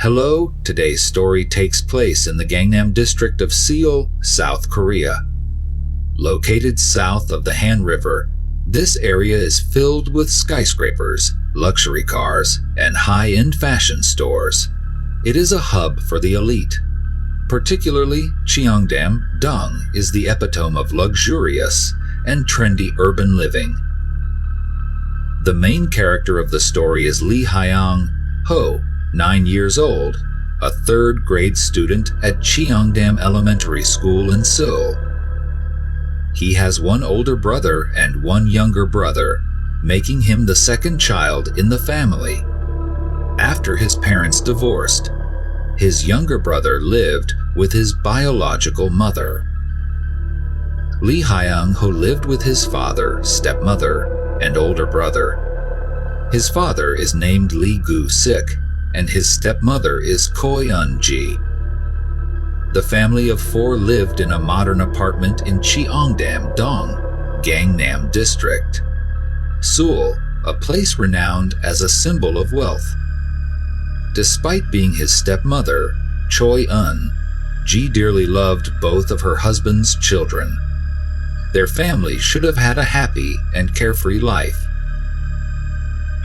Hello, today's story takes place in the Gangnam district of Seoul, South Korea. Located south of the Han River, this area is filled with skyscrapers, luxury cars, and high-end fashion stores. It is a hub for the elite. Particularly, Cheongdam-dong is the epitome of luxurious and trendy urban living. The main character of the story is Hyung-ho, 9 years old, a third-grade student at Cheongdam Elementary School in Seoul. He has one older brother and one younger brother, making him the second child in the family. After his parents divorced, his younger brother lived with his biological mother. Hyung-ho lived with his father, stepmother, and older brother. His father is named Lee Gu-sik, and his stepmother is Choi Eun-ji. The family of four lived in a modern apartment in Cheongdam-dong, Gangnam district, Seoul, a place renowned as a symbol of wealth. Despite being his stepmother, Choi Eun-ji dearly loved both of her husband's children. Their family should have had a happy and carefree life.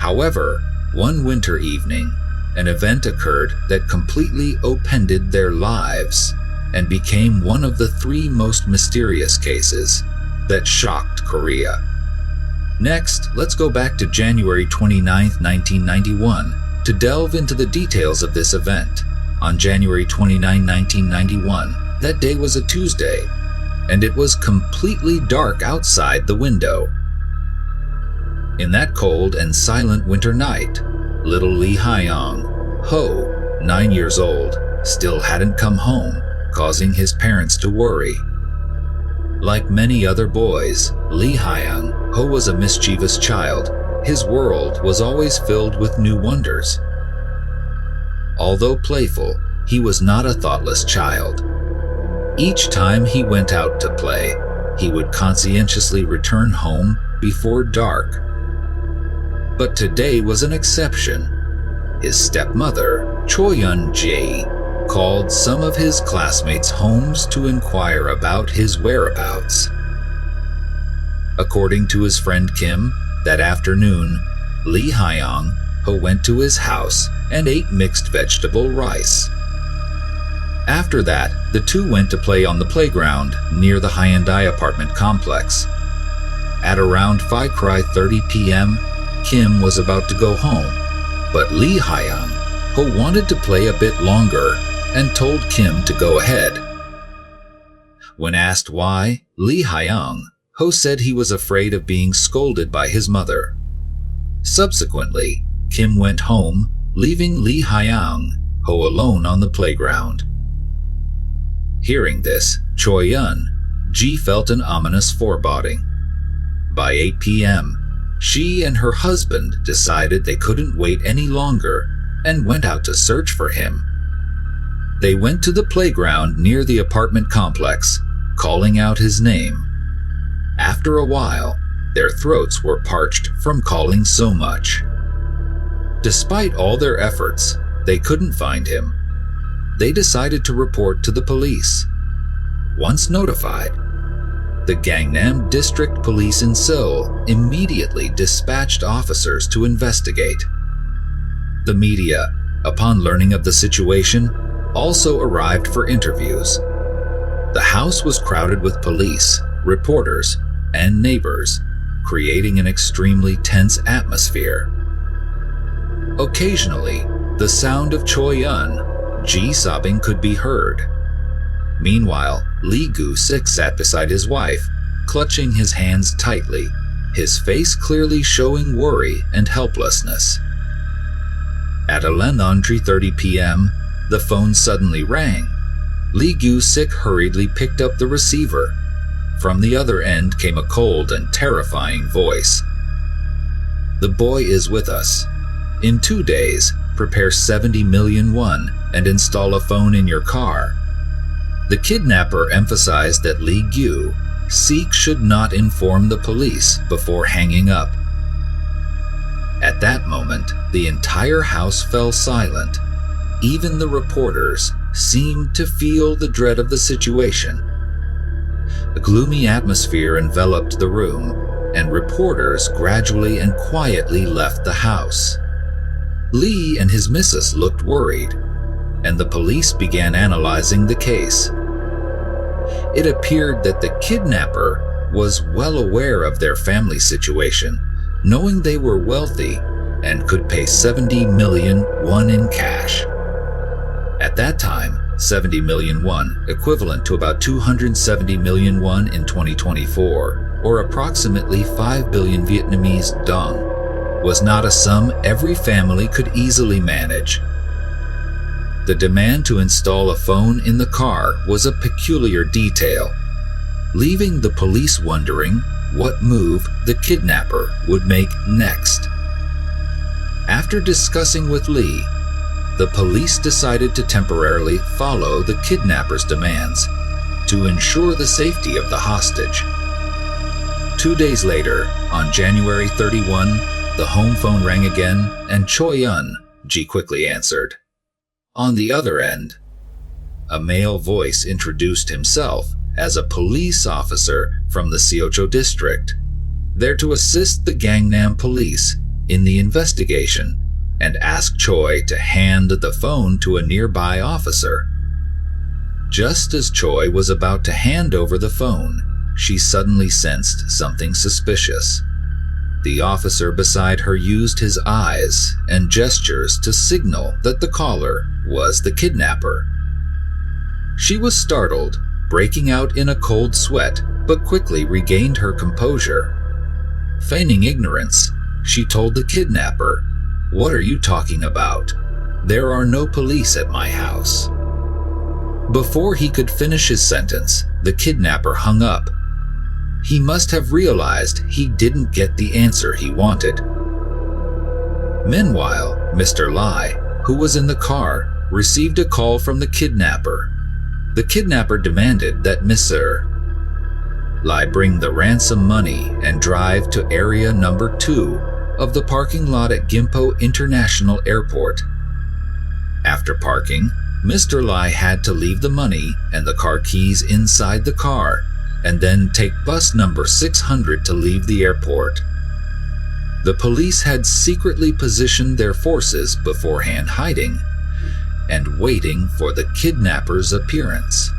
However, one winter evening, an event occurred that completely upended their lives and became one of the three most mysterious cases that shocked Korea. Next, let's go back to January 29, 1991, to delve into the details of this event. On January 29, 1991, that day was a Tuesday, and it was completely dark outside the window. In that cold and silent winter night, little Hyung-ho, 9 years old, still hadn't come home, causing his parents to worry. Like many other boys, Hyung-ho was a mischievous child. His world was always filled with new wonders. Although playful, he was not a thoughtless child. Each time he went out to play, he would conscientiously return home before dark. But today was an exception. His stepmother, Choi Eun-ji, called some of his classmates' homes to inquire about his whereabouts. According to his friend Kim, that afternoon, Hyung-ho went to his house and ate mixed vegetable rice. After that, the two went to play on the playground near the Hyundai apartment complex. At around 5:30 p.m., Kim was about to go home, but Hyung-ho wanted to play a bit longer and told Kim to go ahead. When asked why, Hyung-ho said he was afraid of being scolded by his mother. Subsequently, Kim went home, leaving Hyung-ho alone on the playground. Hearing this, Choi Eun-ji felt an ominous foreboding. By 8 p.m., she and her husband decided they couldn't wait any longer and went out to search for him. They went to the playground near the apartment complex, calling out his name. After a while, their throats were parched from calling so much. Despite all their efforts, they couldn't find him. They decided to report to the police. Once notified, the Gangnam District Police in Seoul immediately dispatched officers to investigate. The media, upon learning of the situation, also arrived for interviews. The house was crowded with police, reporters, and neighbors, creating an extremely tense atmosphere. Occasionally, the sound of Choi Eun-ji sobbing could be heard. Meanwhile, Lee Gu-sik sat beside his wife, clutching his hands tightly, his face clearly showing worry and helplessness. At 11:30 p.m., the phone suddenly rang. Lee Gu-sik hurriedly picked up the receiver. From the other end came a cold and terrifying voice. "The boy is with us. In 2 days, prepare 70 million won and install a phone in your car." The kidnapper emphasized that Lee Gu-sik should not inform the police before hanging up. At that moment, the entire house fell silent. even the reporters seemed to feel the dread of the situation. A gloomy atmosphere enveloped the room, and reporters gradually and quietly left the house. Lee and his missus looked worried, and the police began analyzing the case. It appeared that the kidnapper was well aware of their family situation, knowing they were wealthy and could pay 70 million won in cash. At that time, 70 million won, equivalent to about 270 million won in 2024, or approximately 5 billion Vietnamese dong, was not a sum every family could easily manage. The demand to install a phone in the car was a peculiar detail, leaving the police wondering what move the kidnapper would make next. After discussing with Lee, the police decided to temporarily follow the kidnapper's demands to ensure the safety of the hostage. 2 days later, on January 31, the home phone rang again, and Choi-Eun-ji quickly answered. On the other end, a male voice introduced himself as a police officer from the Seocho district, there to assist the Gangnam police in the investigation, and asked Choi to hand the phone to a nearby officer. Just as Choi was about to hand over the phone, she suddenly sensed something suspicious. The officer beside her used his eyes and gestures to signal that the caller was the kidnapper. She was startled, breaking out in a cold sweat, but quickly regained her composure. Feigning ignorance, she told the kidnapper, "What are you talking about? There are no police at my house." Before he could finish his sentence, the kidnapper hung up. He must have realized he didn't get the answer he wanted. Meanwhile, Mr. Lai, who was in the car, received a call from the kidnapper. The kidnapper demanded that Mr. Lai bring the ransom money and drive to area number 2 of the parking lot at Gimpo International Airport. After parking, Mr. Lai had to leave the money and the car keys inside the car, and then take bus number 600 to leave the airport. The police had secretly positioned their forces beforehand, hiding and waiting for the kidnapper's appearance.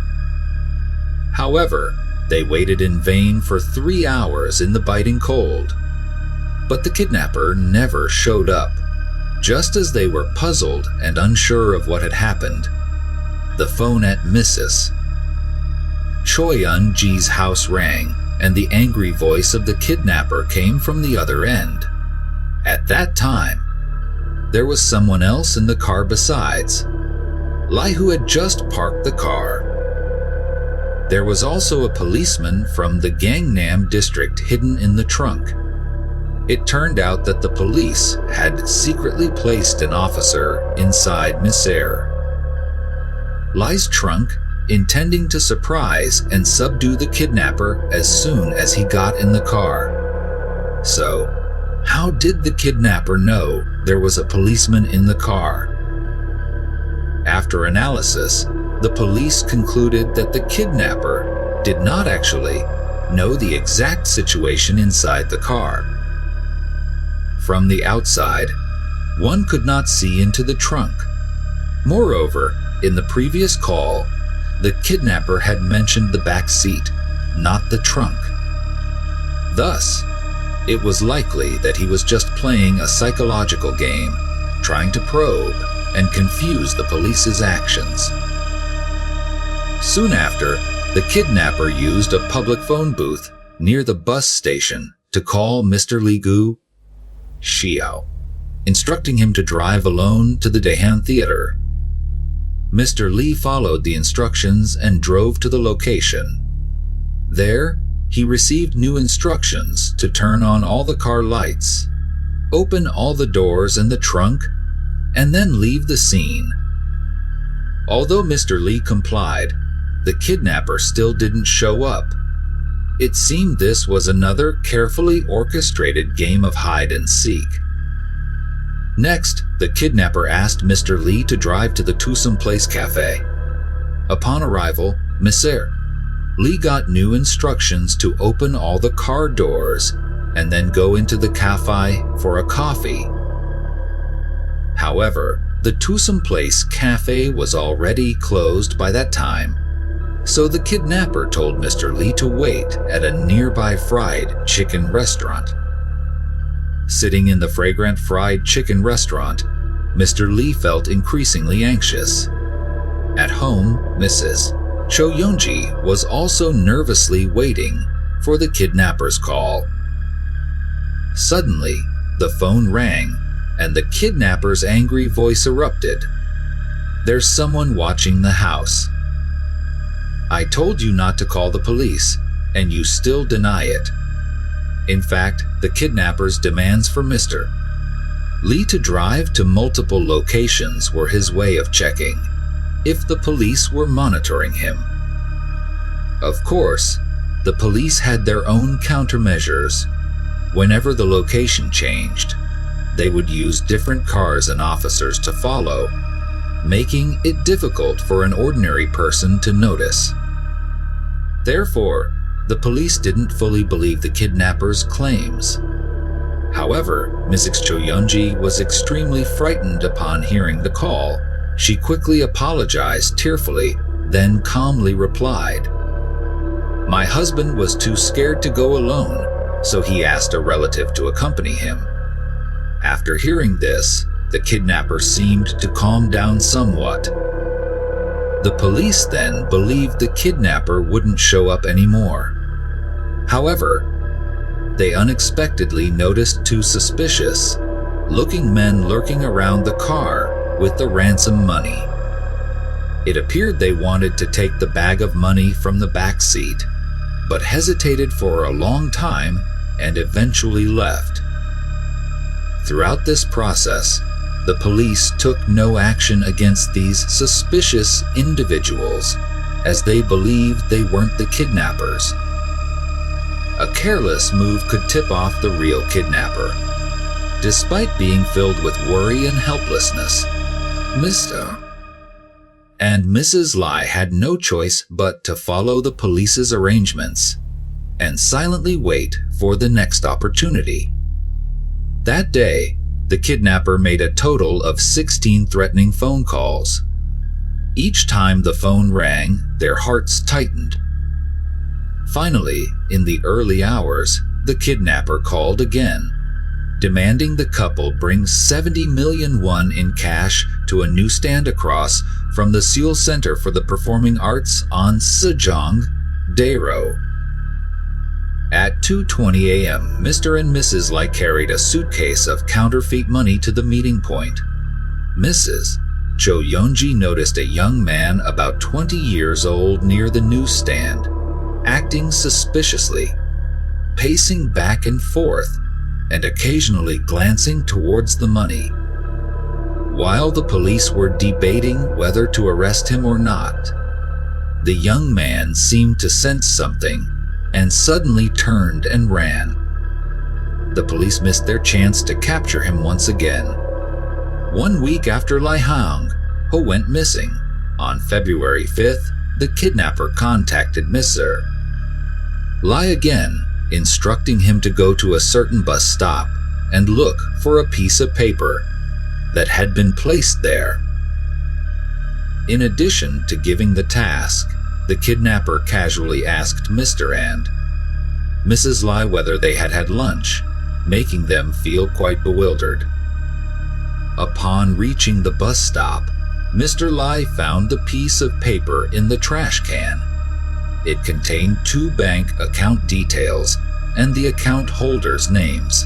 However, they waited in vain for 3 hours in the biting cold. But the kidnapper never showed up. Just as they were puzzled and unsure of what had happened, the phone at Mrs. Choi-Eun-ji's house rang, and the angry voice of the kidnapper came from the other end. At that time, there was someone else in the car besides Lai, who had just parked the car. There was also a policeman from the Gangnam district hidden in the trunk. It turned out that the police had secretly placed an officer inside Mr. Lai's trunk, intending to surprise and subdue the kidnapper as soon as he got in the car. So, how did the kidnapper know there was a policeman in the car? After analysis, the police concluded that the kidnapper did not actually know the exact situation inside the car. From the outside, one could not see into the trunk. Moreover, in the previous call, the kidnapper had mentioned the back seat, not the trunk. Thus, it was likely that he was just playing a psychological game, trying to probe and confuse the police's actions. Soon after, the kidnapper used a public phone booth near the bus station to call Mr. Lee Gu Xiao, instructing him to drive alone to the Daehan Theater. Mr. Lee followed the instructions and drove to the location. There, he received new instructions to turn on all the car lights, open all the doors in the trunk, and then leave the scene. Although Mr. Lee complied, the kidnapper still didn't show up. It seemed this was another carefully orchestrated game of hide and seek. Next, the kidnapper asked Mr. Lee to drive to the Tusum Place Cafe. Upon arrival, Mr. Lee got new instructions to open all the car doors and then go into the cafe for a coffee. However, the Tusum Place Cafe was already closed by that time, so the kidnapper told Mr. Lee to wait at a nearby fried chicken restaurant. Sitting in the fragrant fried chicken restaurant, Mr. Lee felt increasingly anxious. At home, Mrs. Cho Yeon-ji was also nervously waiting for the kidnapper's call. Suddenly, the phone rang and the kidnapper's angry voice erupted. "There's someone watching the house. I told you not to call the police, and you still deny it." In fact, the kidnapper's demands for Mr. Lee to drive to multiple locations were his way of checking if the police were monitoring him. Of course, the police had their own countermeasures. Whenever the location changed, they would use different cars and officers to follow, making it difficult for an ordinary person to notice. Therefore, the police didn't fully believe the kidnapper's claims. However, Mrs. Cho Yeon-ji was extremely frightened upon hearing the call. She quickly apologized tearfully, then calmly replied, "My husband was too scared to go alone, so he asked a relative to accompany him." After hearing this, the kidnapper seemed to calm down somewhat. The police then believed the kidnapper wouldn't show up anymore. However, they unexpectedly noticed two suspicious-looking men lurking around the car with the ransom money. It appeared they wanted to take the bag of money from the back seat, but hesitated for a long time and eventually left. Throughout this process, the police took no action against these suspicious individuals as they believed they weren't the kidnappers. A careless move could tip off the real kidnapper. Despite being filled with worry and helplessness, Mr. and Mrs. Lai had no choice but to follow the police's arrangements and silently wait for the next opportunity. That day, the kidnapper made a total of 16 threatening phone calls. Each time the phone rang, their hearts tightened. Finally, in the early hours, the kidnapper called again, demanding the couple bring 70 million won in cash to a newsstand across from the Seoul Center for the Performing Arts on Cheongdam-dong. At 2:20 a.m., Mr. and Mrs. Lai carried a suitcase of counterfeit money to the meeting point. Mrs. Cho Yeon-ji noticed a young man about 20 years old near the newsstand, acting suspiciously, pacing back and forth, and occasionally glancing towards the money. While the police were debating whether to arrest him or not, the young man seemed to sense something and suddenly turned and ran. The police missed their chance to capture him once again. 1 week after Hyung-ho went missing, on February 5th, the kidnapper contacted Mr. Lai again, instructing him to go to a certain bus stop and look for a piece of paper that had been placed there. In addition to giving the task, the kidnapper casually asked Mr. and Mrs. Lai whether they had had lunch, making them feel quite bewildered. Upon reaching the bus stop, Mr. Lai found the piece of paper in the trash can. It contained 2 bank account details and the account holders' names.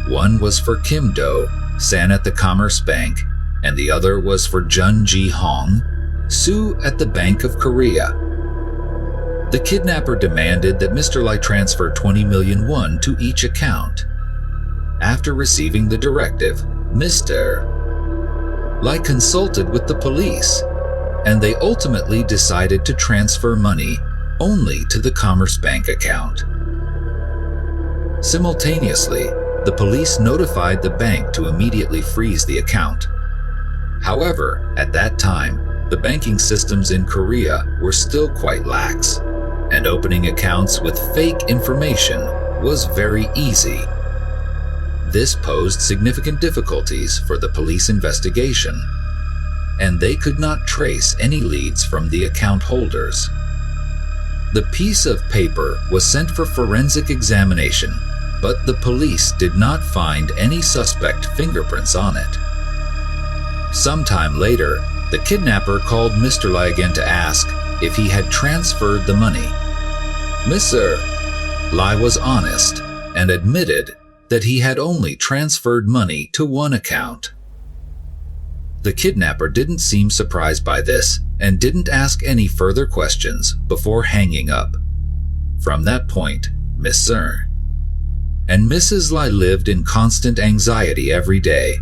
One was for Kim Do-san at the Commerce Bank, and the other was for Jun Ji-hong Soo at the Bank of Korea. The kidnapper demanded that Mr. Lai transfer 20 million won to each account. After receiving the directive, Mr. Lai consulted with the police, and they ultimately decided to transfer money only to the Commerce Bank account. Simultaneously, the police notified the bank to immediately freeze the account. However, at that time, the banking systems in Korea were still quite lax, and opening accounts with fake information was very easy. This posed significant difficulties for the police investigation, and they could not trace any leads from the account holders. The piece of paper was sent for forensic examination, but the police did not find any suspect fingerprints on it. Sometime later, the kidnapper called Mr. Lai again to ask if he had transferred the money. Mr. Lai was honest and admitted that he had only transferred money to one account. The kidnapper didn't seem surprised by this and didn't ask any further questions before hanging up. From that point, Mr. and Mrs. Lai lived in constant anxiety every day.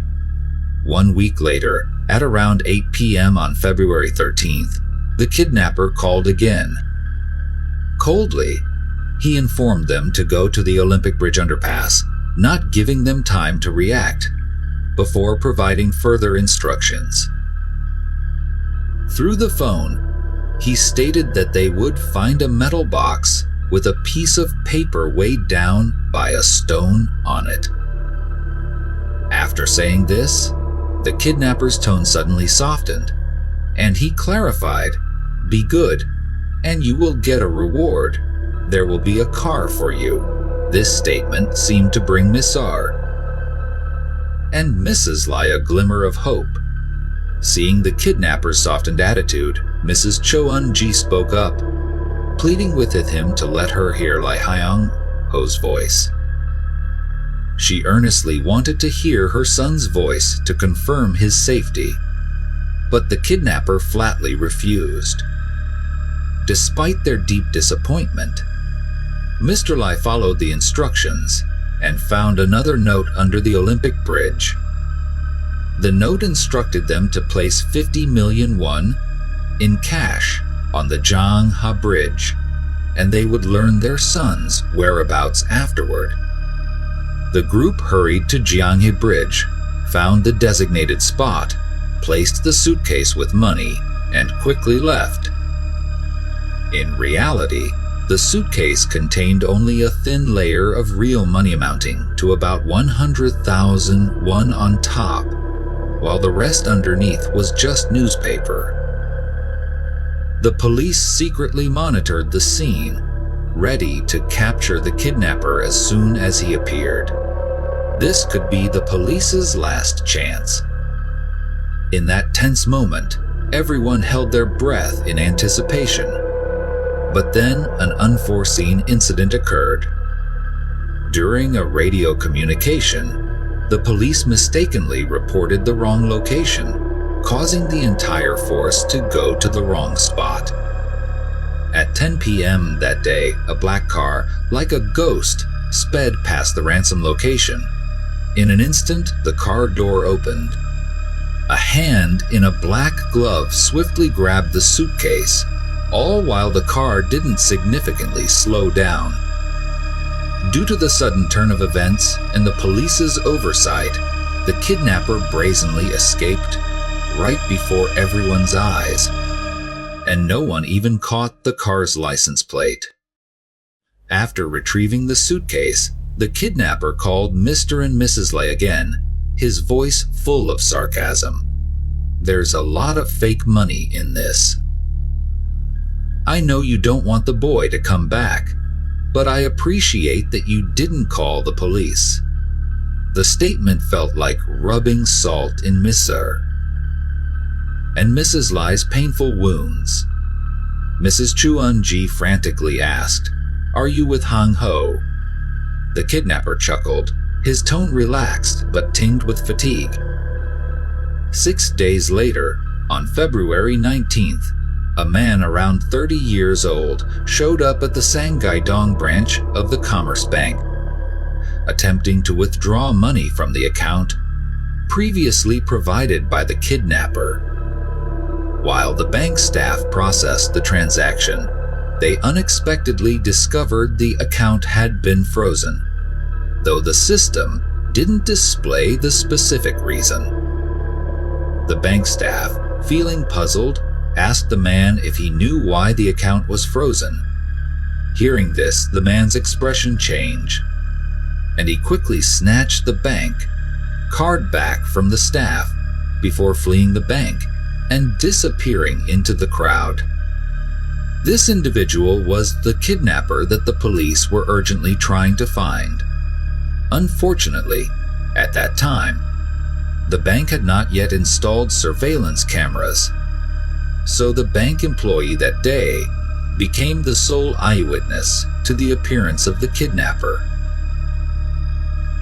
1 week later, at around 8 p.m. on February 13th, the kidnapper called again. Coldly, he informed them to go to the Olympic Bridge underpass, not giving them time to react, before providing further instructions. Through the phone, he stated that they would find a metal box with a piece of paper weighed down by a stone on it. After saying this, the kidnapper's tone suddenly softened, and he clarified, "Be good, and you will get a reward. There will be a car for you." This statement seemed to bring Miss R and Mrs. Lai a glimmer of hope. Seeing the kidnapper's softened attitude, Mrs. Cho-eun-ji spoke up, pleading with him to let her hear Lai Hyung-ho's voice. She earnestly wanted to hear her son's voice to confirm his safety, but the kidnapper flatly refused. Despite their deep disappointment, Mr. Lai followed the instructions and found another note under the Olympic Bridge. The note instructed them to place 50 million won in cash on the Cheongdam-dong Bridge, and they would learn their son's whereabouts afterward. The group hurried to Cheongdam Bridge, found the designated spot, placed the suitcase with money, and quickly left. In reality, the suitcase contained only a thin layer of real money amounting to about 100,000 won on top, while the rest underneath was just newspaper. The police secretly monitored the scene, ready to capture the kidnapper as soon as he appeared. This could be the police's last chance. In that tense moment, everyone held their breath in anticipation. But then an unforeseen incident occurred. During a radio communication, the police mistakenly reported the wrong location, causing the entire force to go to the wrong spot. At 10 p.m. that day, a black car, like a ghost, sped past the ransom location. In an instant, the car door opened. A hand in a black glove swiftly grabbed the suitcase, all while the car didn't significantly slow down. Due to the sudden turn of events and the police's oversight, the kidnapper brazenly escaped right before everyone's eyes, and no one even caught the car's license plate. After retrieving the suitcase, the kidnapper called Mr. and Mrs. Lai again, his voice full of sarcasm. "There's a lot of fake money in this. I know you don't want the boy to come back, but I appreciate that you didn't call the police." The statement felt like rubbing salt in Mr. and Mrs. Lai's painful wounds. Mrs. Cho-eun-ji frantically asked, "Are you with Hyung-ho?" The kidnapper chuckled, his tone relaxed but tinged with fatigue. 6 days later, on February 19th, a man around 30 years old showed up at the Cheongdam-dong branch of the Commerce Bank, attempting to withdraw money from the account previously provided by the kidnapper. While the bank staff processed the transaction, they unexpectedly discovered the account had been frozen, though the system didn't display the specific reason. The bank staff, feeling puzzled, asked the man if he knew why the account was frozen. Hearing this, the man's expression changed, and he quickly snatched the bank card back from the staff before fleeing the bank and disappearing into the crowd. This individual was the kidnapper that the police were urgently trying to find. Unfortunately, at that time, the bank had not yet installed surveillance cameras, so the bank employee that day became the sole eyewitness to the appearance of the kidnapper.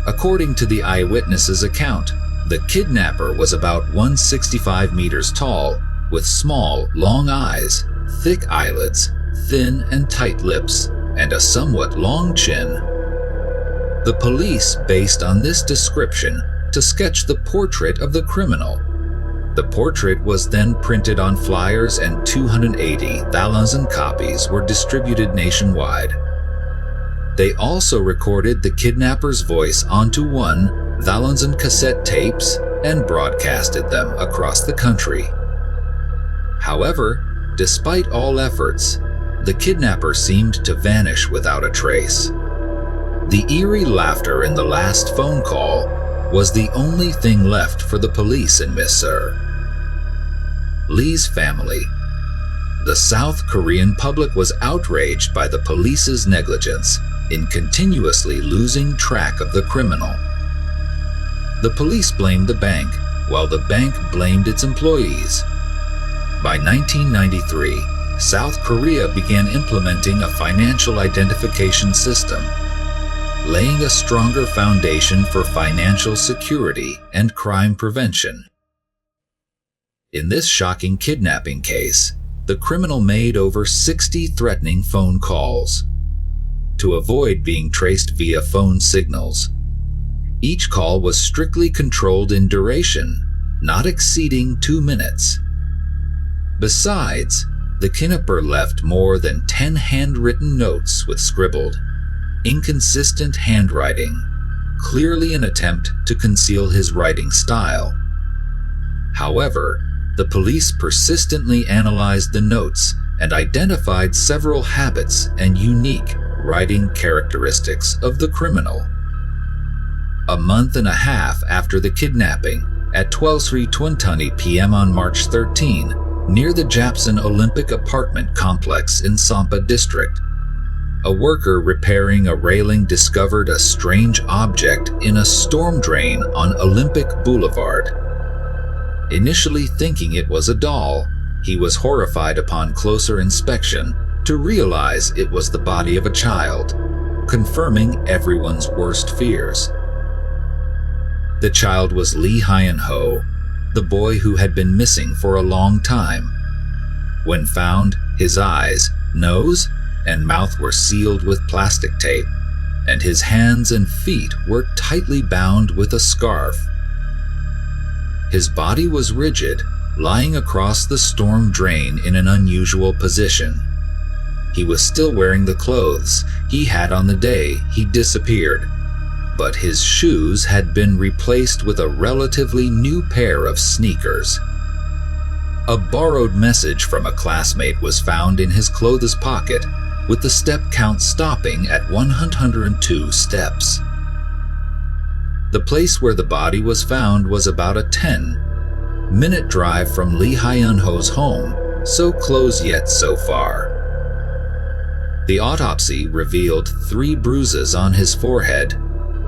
According to the eyewitness's account, the kidnapper was about 165 meters tall, with small, long eyes, thick eyelids, thin and tight lips, and a somewhat long chin. The police based on this description to sketch the portrait of the criminal. The portrait was then printed on flyers and 280,000 copies were distributed nationwide. They also recorded the kidnapper's voice onto 1,000 cassette tapes and broadcasted them across the country. However, despite all efforts, the kidnapper seemed to vanish without a trace. The eerie laughter in the last phone call was the only thing left for the police in Misur. Lee's family. The South Korean public was outraged by the police's negligence in continuously losing track of the criminal. The police blamed the bank, while the bank blamed its employees. By 1993, South Korea began implementing a financial identification system, laying a stronger foundation for financial security and crime prevention. In this shocking kidnapping case, the criminal made over 60 threatening phone calls. To avoid being traced via phone signals, each call was strictly controlled in duration, not exceeding 2 minutes. Besides, the kidnapper left more than 10 handwritten notes with scribbled, inconsistent handwriting, clearly an attempt to conceal his writing style. However, the police persistently analyzed the notes and identified several habits and unique writing characteristics of the criminal. A month and a half after the kidnapping, at 12:20 p.m. on March 13, near the Japson Olympic apartment complex in Sampa district, a worker repairing a railing discovered a strange object in a storm drain on Olympic Boulevard. Initially thinking it was a doll, he was horrified upon closer inspection to realize it was the body of a child, confirming everyone's worst fears. The child was Lee Hyung-ho, the boy who had been missing for a long time. When found, his eyes, nose, and mouth were sealed with plastic tape, and his hands and feet were tightly bound with a scarf. His body was rigid, lying across the storm drain in an unusual position. He was still wearing the clothes he had on the day he disappeared, but his shoes had been replaced with a relatively new pair of sneakers. A borrowed message from a classmate was found in his clothes pocket, with the step count stopping at 102 steps. The place where the body was found was about a 10-minute drive from Lee Hyung-ho's home, so close yet so far. The autopsy revealed 3 bruises on his forehead,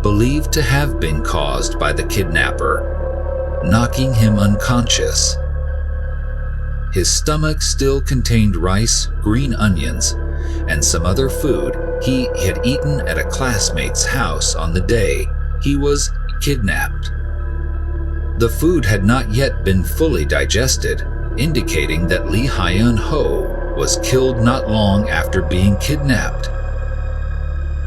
believed to have been caused by the kidnapper, knocking him unconscious. His stomach still contained rice, green onions, and some other food he had eaten at a classmate's house on the day he was kidnapped. The food had not yet been fully digested, indicating that Lee Hyung-ho was killed not long after being kidnapped.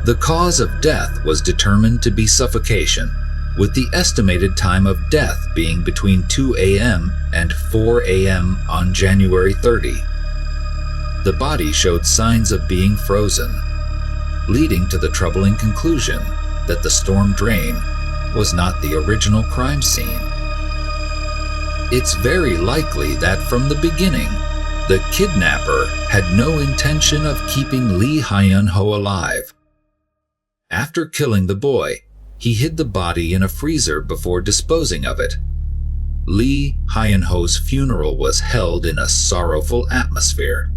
The cause of death was determined to be suffocation, with the estimated time of death being between 2 a.m. and 4 a.m. on January 30. The body showed signs of being frozen, leading to the troubling conclusion that the storm drain was not the original crime scene. It's very likely that from the beginning, the kidnapper had no intention of keeping Lee Hyung-ho alive. After killing the boy, he hid the body in a freezer before disposing of it. Lee Hyung-ho's funeral was held in a sorrowful atmosphere.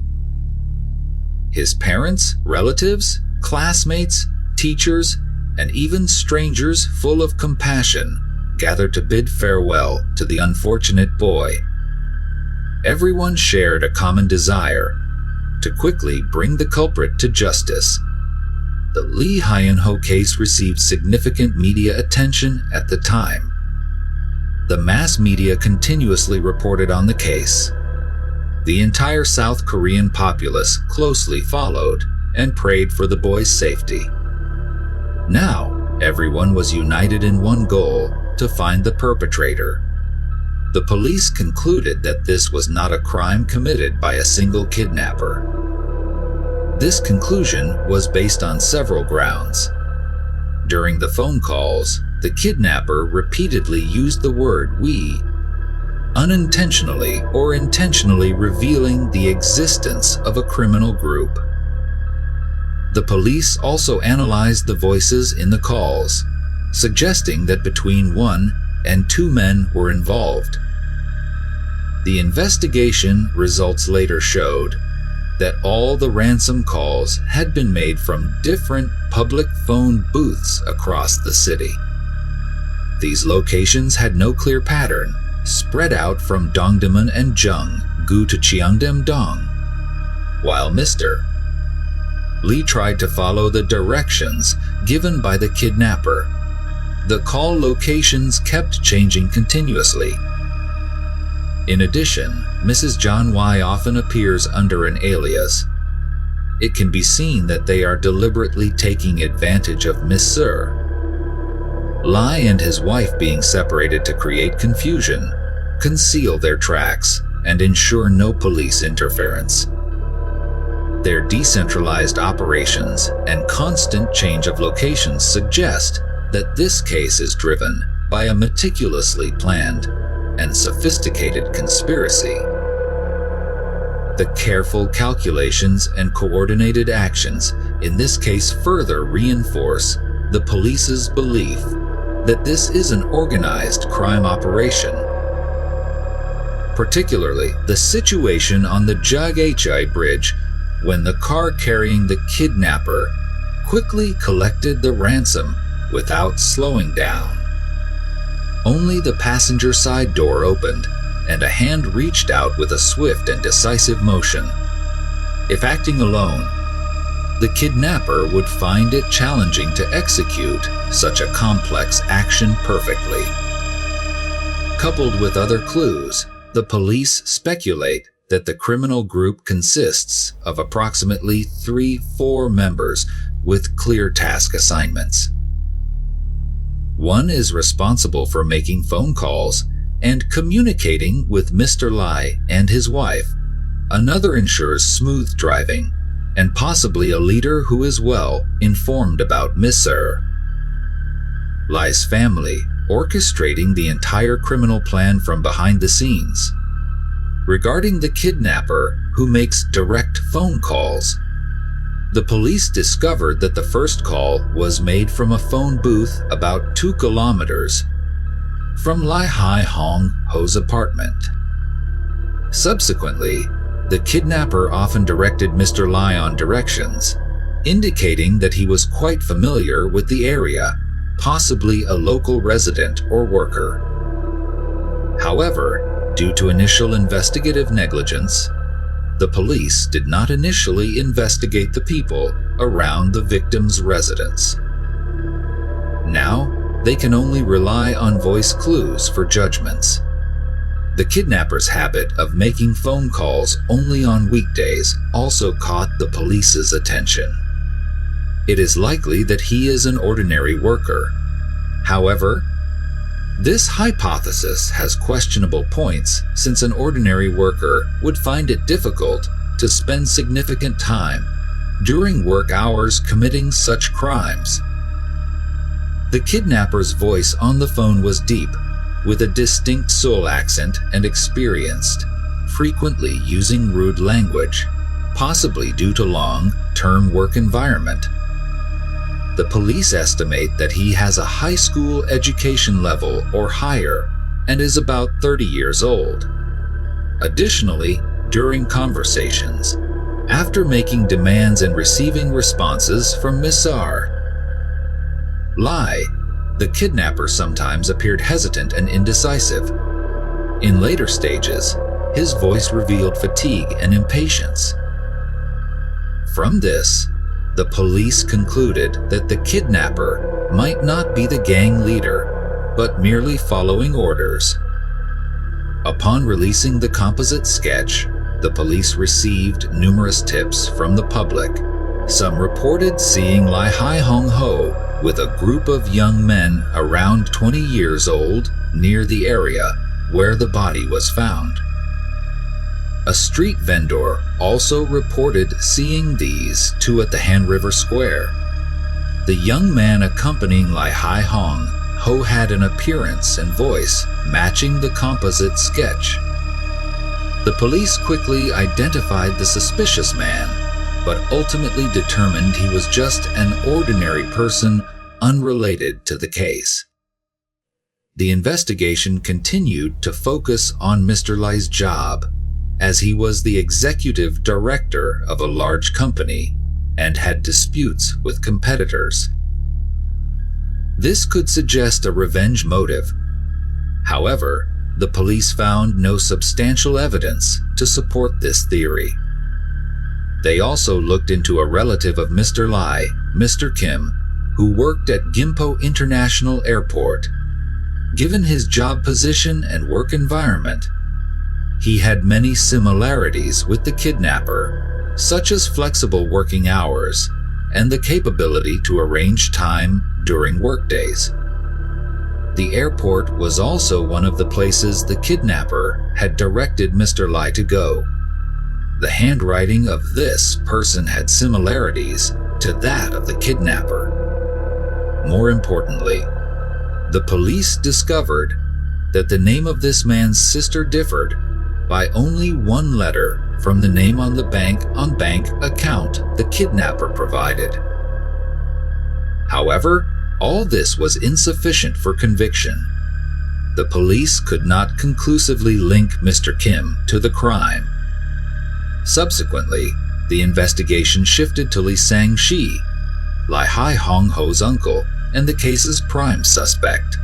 His parents, relatives, classmates, teachers, and even strangers full of compassion gathered to bid farewell to the unfortunate boy. Everyone shared a common desire to quickly bring the culprit to justice. The Lee Hyung-ho case received significant media attention at the time. The mass media continuously reported on the case. The entire South Korean populace closely followed and prayed for the boy's safety. Now, everyone was united in one goal: to find the perpetrator. The police concluded that this was not a crime committed by a single kidnapper. This conclusion was based on several grounds. During the phone calls, the kidnapper repeatedly used the word "we," unintentionally or intentionally revealing the existence of a criminal group. The police also analyzed the voices in the calls, suggesting that between 1 and 2 men were involved. The investigation results later showed that all the ransom calls had been made from different public phone booths across the city. These locations had no clear pattern, spread out from Dongdaemun and Jung-gu to Cheongdam-dong. While Mr. Lee tried to follow the directions given by the kidnapper, the call locations kept changing continuously. In addition, Mrs. John Y often appears under an alias. It can be seen that they are deliberately taking advantage of Mr. Lee and his wife being separated to create confusion, conceal their tracks, and ensure no police interference. Their decentralized operations and constant change of locations suggest that this case is driven by a meticulously planned and sophisticated conspiracy. The careful calculations and coordinated actions in this case further reinforce the police's belief that this is an organized crime operation. Particularly the situation on the Jaghae Bridge when the car carrying the kidnapper quickly collected the ransom without slowing down. Only the passenger side door opened, and a hand reached out with a swift and decisive motion. If acting alone, the kidnapper would find it challenging to execute such a complex action perfectly. Coupled with other clues, the police speculate that the criminal group consists of approximately 3-4 members with clear task assignments. One is responsible for making phone calls and communicating with Mr. Lee and his wife. Another ensures smooth driving, and possibly a leader who is well informed about Mr. Lee's family, orchestrating the entire criminal plan from behind the scenes. Regarding the kidnapper who makes direct phone calls, the police discovered that the first call was made from a phone booth about 2 kilometers from Lee Hyung-ho's apartment. Subsequently, the kidnapper often directed Mr. Lee on directions, indicating that he was quite familiar with the area, possibly a local resident or worker. However, due to initial investigative negligence, the police did not initially investigate the people around the victim's residence. Now, they can only rely on voice clues for judgments. The kidnapper's habit of making phone calls only on weekdays also caught the police's attention. It is likely that he is an ordinary worker. However, this hypothesis has questionable points since an ordinary worker would find it difficult to spend significant time during work hours committing such crimes. The kidnapper's voice on the phone was deep, with a distinct Seoul accent and experienced, frequently using rude language, possibly due to long-term work environment. The police estimate that he has a high school education level or higher and is about 30 years old. Additionally, during conversations, after making demands and receiving responses from Miss R. Lie, the kidnapper sometimes appeared hesitant and indecisive. In later stages, his voice revealed fatigue and impatience. From this, the police concluded that the kidnapper might not be the gang leader, but merely following orders. Upon releasing the composite sketch, the police received numerous tips from the public. Some reported seeing Hyung-ho with a group of young men around 20 years old near the area where the body was found. A street vendor also reported seeing these two at the Han River Square. The young man accompanying Hyung-ho had an appearance and voice matching the composite sketch. The police quickly identified the suspicious man, but ultimately determined he was just an ordinary person unrelated to the case. The investigation continued to focus on Mr. Lai's job, as he was the executive director of a large company and had disputes with competitors. This could suggest a revenge motive. However, the police found no substantial evidence to support this theory. They also looked into a relative of Mr. Lai, Mr. Kim, who worked at Gimpo International Airport. Given his job position and work environment, he had many similarities with the kidnapper, such as flexible working hours and the capability to arrange time during workdays. The airport was also one of the places the kidnapper had directed Mr. Lai to go. The handwriting of this person had similarities to that of the kidnapper. More importantly, the police discovered that the name of this man's sister differed by only one letter from the name on the bank account the kidnapper provided. However, all this was insufficient for conviction. The police could not conclusively link Mr. Kim to the crime. Subsequently, the investigation shifted to Lee Sang-shi, Hyung-ho's uncle and the case's prime suspect.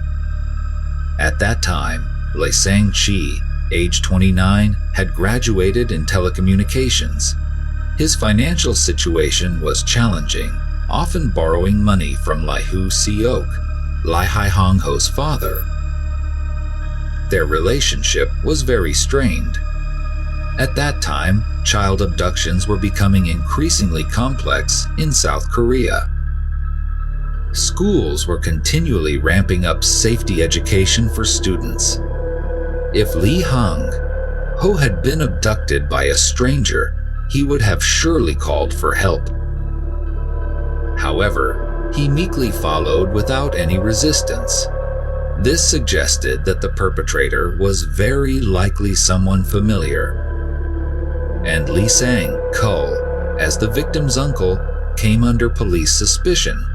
At that time, Lee Sang-shi, age 29, had graduated in telecommunications. His financial situation was challenging, often borrowing money from Lee Hu-seok, Hyung-ho's father. Their relationship was very strained. At that time, child abductions were becoming increasingly complex in South Korea. Schools were continually ramping up safety education for students. If Lee Hyung-ho had been abducted by a stranger, he would have surely called for help. However, he meekly followed without any resistance. This suggested that the perpetrator was very likely someone familiar. And Lee Sang-ho, as the victim's uncle, came under police suspicion.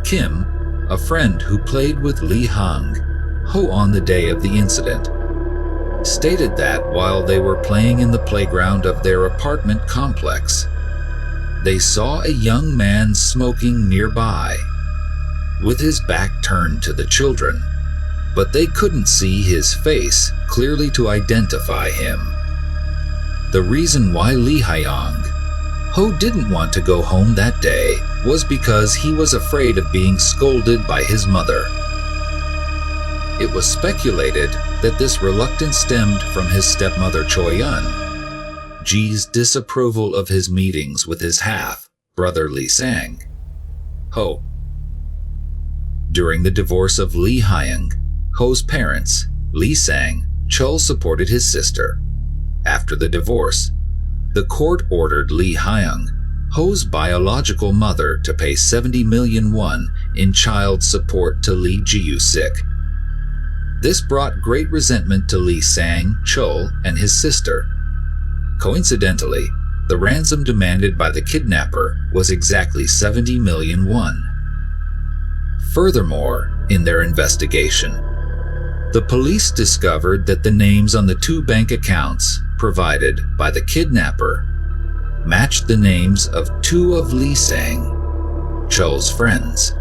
Kim, a friend who played with Lee Hyung-ho on the day of the incident, stated that while they were playing in the playground of their apartment complex, they saw a young man smoking nearby, with his back turned to the children, but they couldn't see his face clearly to identify him. The reason why Lee Hyung-ho didn't want to go home that day was because he was afraid of being scolded by his mother. It was speculated that this reluctance stemmed from his stepmother Choi-eun-ji's disapproval of his meetings with his half-brother Lee Sang-ho. During the divorce of Lee Hyung-ho's parents, Lee Sang-chul supported his sister. After the divorce, the court ordered Lee Hyung Ho's biological mother to pay 70 million won in child support to Lee Ji-sik. This brought great resentment to Lee Sang, Chol, and his sister. Coincidentally, the ransom demanded by the kidnapper was exactly 70 million won. Furthermore, in their investigation, the police discovered that the names on the 2 bank accounts provided by the kidnapper matched the names of 2 of Lee Sang, Chol's friends.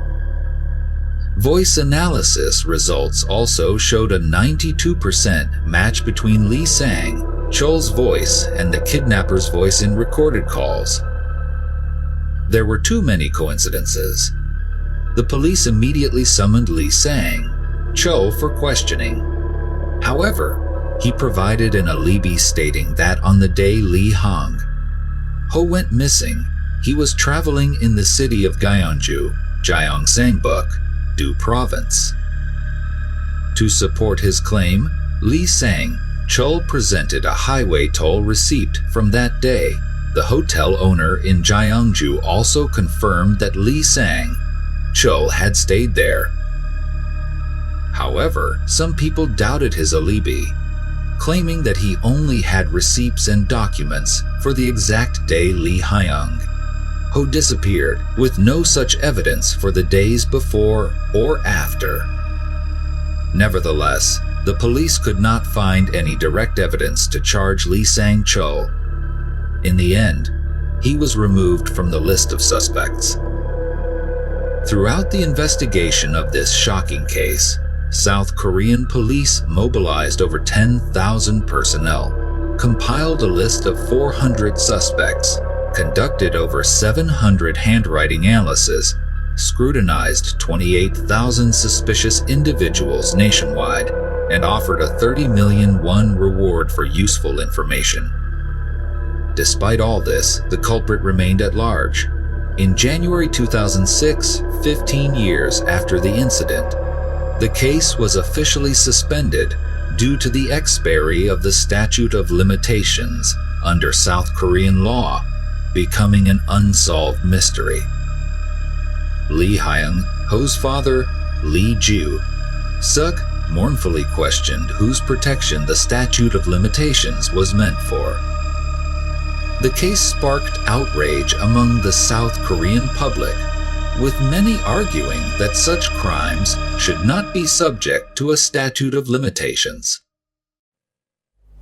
Voice analysis results also showed a 92% match between Lee Sang, Chol's voice, and the kidnapper's voice in recorded calls. There were too many coincidences. The police immediately summoned Lee Sang, Chol, for questioning. However, he provided an alibi stating that on the day Lee Hyung-ho went missing, he was traveling in the city of Gyeongju, Gyeongsangbuk-do Province. To support his claim, Lee Sang, Chol presented a highway toll receipt from that day. The hotel owner in Gyeongju also confirmed that Lee Sang, Chol had stayed there. However, some people doubted his alibi, claiming that he only had receipts and documents for the exact day Lee Hyung-ho disappeared, with no such evidence for the days before or after. Nevertheless, the police could not find any direct evidence to charge Lee Sang Chol. In the end, he was removed from the list of suspects. Throughout the investigation of this shocking case, South Korean police mobilized over 10,000 personnel, compiled a list of 400 suspects, conducted over 700 handwriting analyses, scrutinized 28,000 suspicious individuals nationwide, and offered a 30 million won reward for useful information. Despite all this, the culprit remained at large. In January 2006, 15 years after the incident, the case was officially suspended due to the expiry of the statute of limitations under South Korean law, becoming an unsolved mystery. Lee Hyung-ho's father, Lee Ji-suk, mournfully questioned whose protection the statute of limitations was meant for. The case sparked outrage among the South Korean public, with many arguing that such crimes should not be subject to a statute of limitations.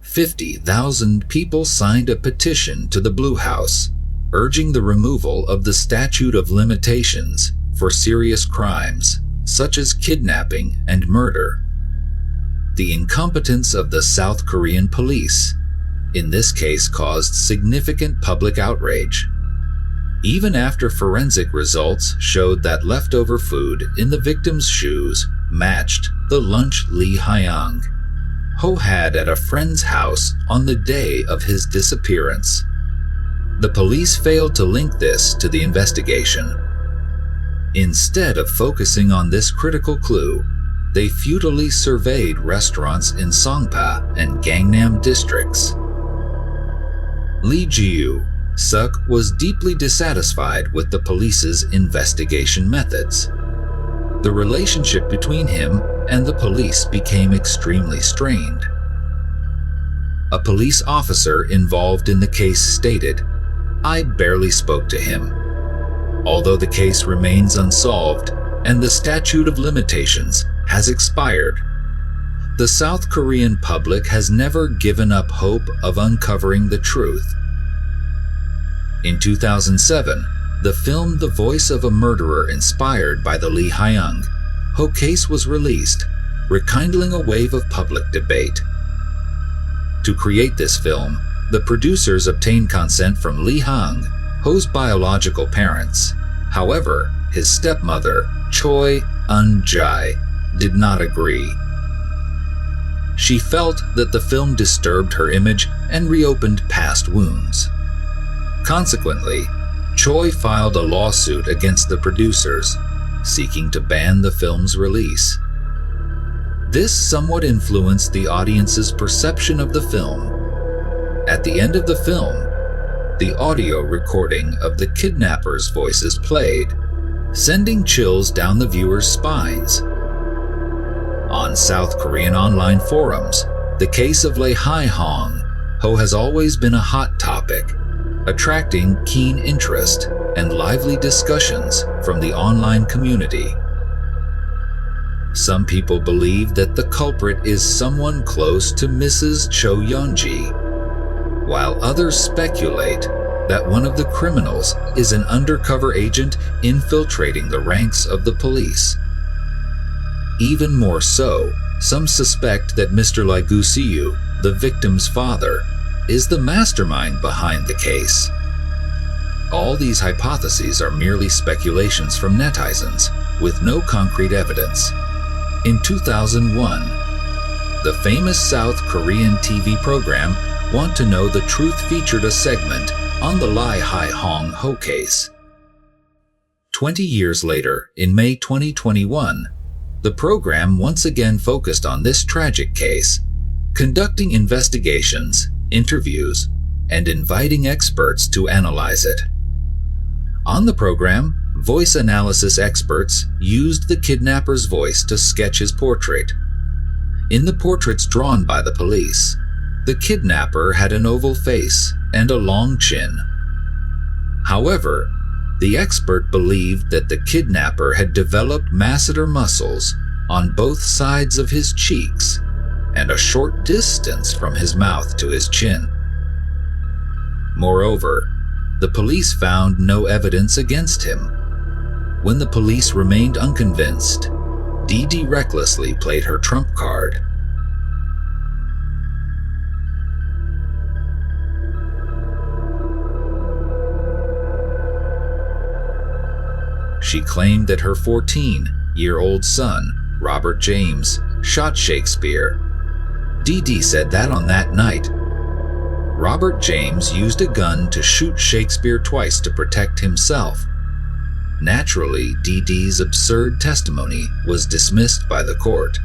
50,000 people signed a petition to the Blue House, urging the removal of the statute of limitations for serious crimes such as kidnapping and murder. The incompetence of the South Korean police in this case caused significant public outrage. Even after forensic results showed that leftover food in the victim's shoes matched the lunch Lee Hyung-ho had at a friend's house on the day of his disappearance, the police failed to link this to the investigation. Instead of focusing on this critical clue, they futilely surveyed restaurants in Songpa and Gangnam districts. Lee Ji-suk was deeply dissatisfied with the police's investigation methods. The relationship between him and the police became extremely strained. A police officer involved in the case stated, "I barely spoke to him. Although the case remains unsolved and the statute of limitations has expired, the South Korean public has never given up hope of uncovering the truth." In 2007, the film The Voice of a Murderer inspired by the Lee Hyung-ho case was released, rekindling a wave of public debate. To create this film, the producers obtained consent from Lee Hyung-ho's biological parents. However, his stepmother, Choi Eun-jae, did not agree. She felt that the film disturbed her image and reopened past wounds. Consequently, Choi filed a lawsuit against the producers, seeking to ban the film's release. This somewhat influenced the audience's perception of the film. At the end of the film, the audio recording of the kidnappers' voices played, sending chills down the viewers' spines. On South Korean online forums, the case of Lee Hyeong-ho has always been a hot topic, attracting keen interest and lively discussions from the online community. Some people believe that the culprit is someone close to Mrs. Cho Yeon-ji, while others speculate that one of the criminals is an undercover agent infiltrating the ranks of the police. Even more so, some suspect that Mr. Lee Gu-siu, the victim's father, is the mastermind behind the case. All these hypotheses are merely speculations from netizens, with no concrete evidence. In 2001, the famous South Korean TV program Want to Know the Truth featured a segment on the Lee Hyeong-ho case. 20 years later, in May 2021, the program once again focused on this tragic case, conducting investigations, interviews, and inviting experts to analyze it. On the program, voice analysis experts used the kidnapper's voice to sketch his portrait. In the portraits drawn by the police, the kidnapper had an oval face and a long chin. However, the expert believed that the kidnapper had developed masseter muscles on both sides of his cheeks and a short distance from his mouth to his chin. Moreover, the police found no evidence against him. When the police remained unconvinced, Dee Dee recklessly played her trump card. She claimed that her 14-year-old son, Robert James, shot Shakespeare. Dee Dee said that on that night, Robert James used a gun to shoot Shakespeare twice to protect himself. Naturally, Dee Dee's absurd testimony was dismissed by the court.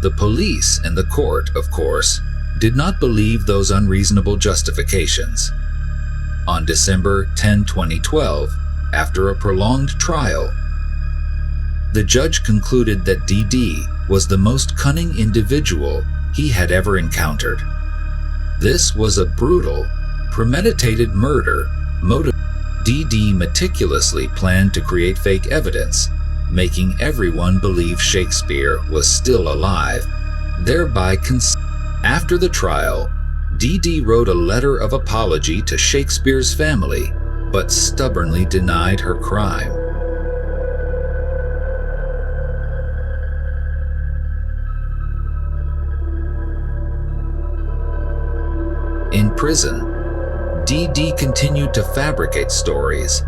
The police and the court, of course, did not believe those unreasonable justifications. On December 10, 2012, after a prolonged trial, the judge concluded that Dee Dee was the most cunning individual he had ever encountered. This was a brutal, premeditated murder Dee Dee meticulously planned to create fake evidence, making everyone believe Shakespeare was still alive, thereby After the trial, Dee Dee wrote a letter of apology to Shakespeare's family, but stubbornly denied her crime. In prison, Dee Dee continued to fabricate stories,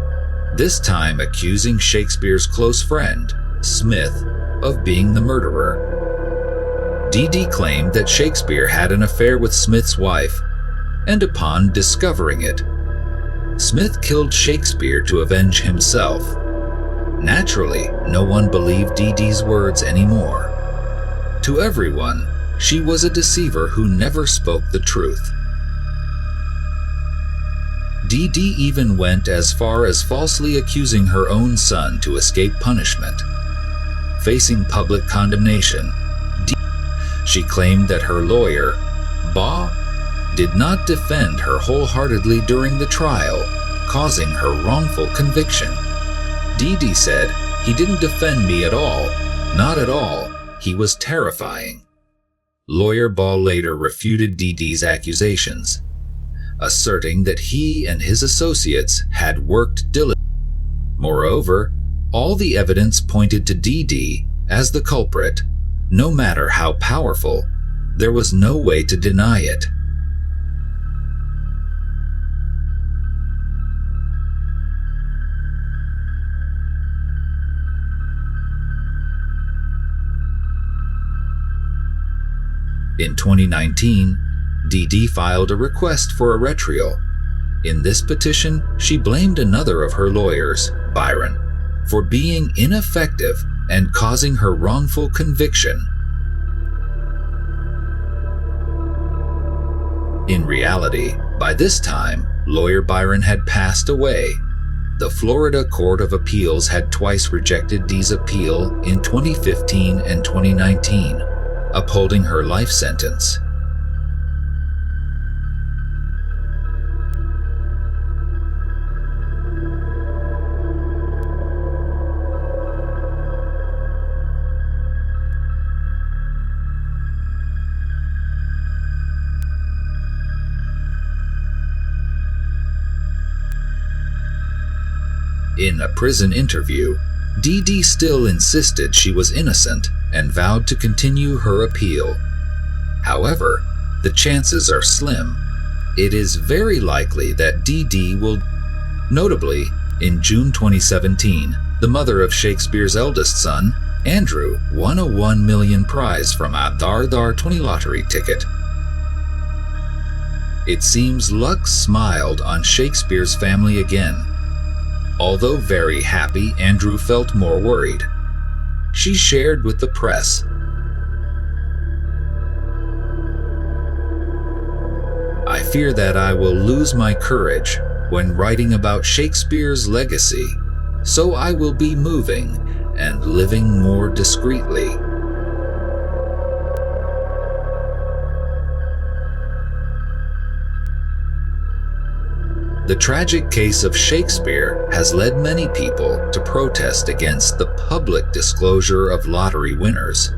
this time accusing Shakespeare's close friend, Smith, of being the murderer. Dee Dee claimed that Shakespeare had an affair with Smith's wife, and upon discovering it, Smith killed Shakespeare to avenge himself. Naturally, no one believed Dee Dee's words anymore. To everyone, she was a deceiver who never spoke the truth. Dee Dee even went as far as falsely accusing her own son to escape punishment. Facing public condemnation, she claimed that her lawyer, Ba, did not defend her wholeheartedly during the trial, causing her wrongful conviction. Dee Dee said, "He didn't defend me at all. Not at all. He was terrifying." Lawyer Ba later refuted Dee Dee's accusations, asserting that he and his associates had worked diligently. Moreover, all the evidence pointed to Dee Dee as the culprit. No matter how powerful, there was no way to deny it. In 2019, Dee Dee filed a request for a retrial. In this petition, she blamed another of her lawyers, Byron, for being ineffective and causing her wrongful conviction. In reality, by this time, lawyer Byron had passed away. The Florida Court of Appeals had twice rejected Dee's appeal in 2015 and 2019, upholding her life sentence. In a prison interview, Dee still insisted she was innocent and vowed to continue her appeal. However, the chances are slim. It is very likely that Dee will. Notably, in June 2017, the mother of Shakespeare's eldest son, Andrew, won a $1 million prize from a Dar 20 lottery ticket. It seems luck smiled on Shakespeare's family again. Although very happy, Andrew felt more worried. She shared with the press, "I fear that I will lose my courage when writing about Shakespeare's legacy, so I will be moving and living more discreetly." The tragic case of Shakespeare has led many people to protest against the public disclosure of lottery winners'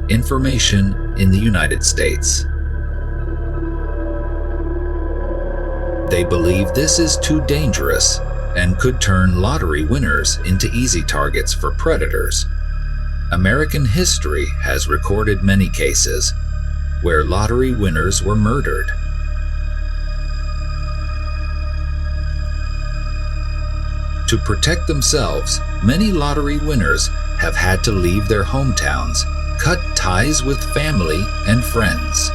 information in the United States. They believe this is too dangerous and could turn lottery winners into easy targets for predators. American history has recorded many cases where lottery winners were murdered. To protect themselves, many lottery winners have had to leave their hometowns, cut ties with family and friends.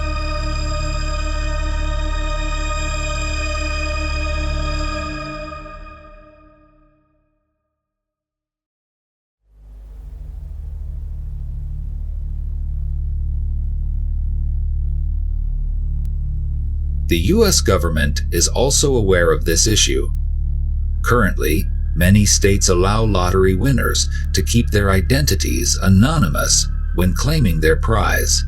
The U.S. government is also aware of this issue. Currently, many states allow lottery winners to keep their identities anonymous when claiming their prize.